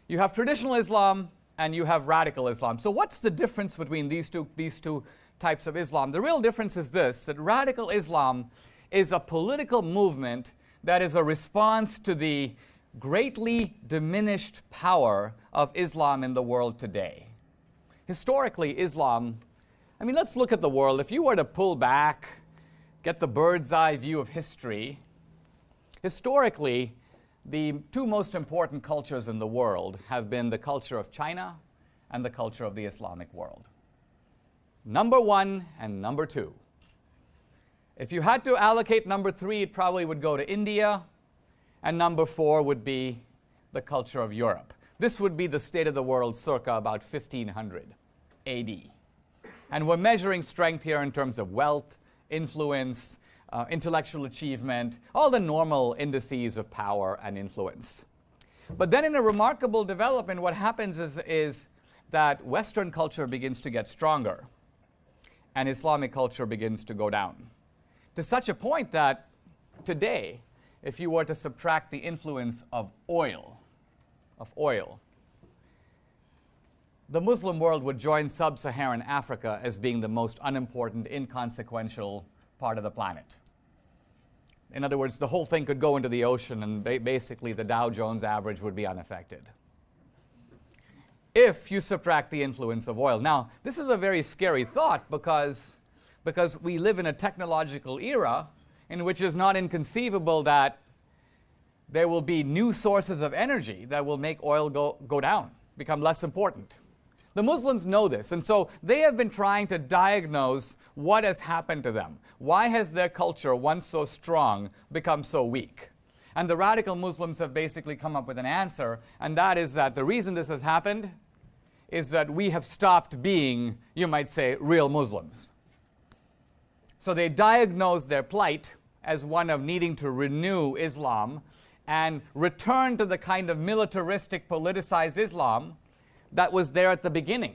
You have traditional Islam and you have radical Islam. So what's the difference between these two types of Islam? The real difference is this, that radical Islam is a political movement that is a response to the greatly diminished power of Islam in the world today. Historically, Islam, I mean, let's look at the world. If you were to pull back, get the bird's eye view of history, historically, the two most important cultures in the world have been the culture of China and the culture of the Islamic world. Number one and number two. If you had to allocate number three, it probably would go to India, and number four would be the culture of Europe. This would be the state of the world circa about 1500 AD. And we're measuring strength here in terms of wealth, influence, intellectual achievement, all the normal indices of power and influence. But then in a remarkable development, what happens is that Western culture begins to get stronger and Islamic culture begins to go down. To such a point that today, if you were to subtract the influence of oil, the Muslim world would join sub-Saharan Africa as being the most unimportant, inconsequential part of the planet. In other words, the whole thing could go into the ocean and basically the Dow Jones average would be unaffected, if you subtract the influence of oil. Now, this is a very scary thought because we live in a technological era in which it's not inconceivable that there will be new sources of energy that will make oil go down, become less important. The Muslims know this, and so they have been trying to diagnose what has happened to them. Why has their culture, once so strong, become so weak? And the radical Muslims have basically come up with an answer, and that is that the reason this has happened is that we have stopped being, you might say, real Muslims. So they diagnose their plight as one of needing to renew Islam and return to the kind of militaristic, politicized Islam that was there at the beginning.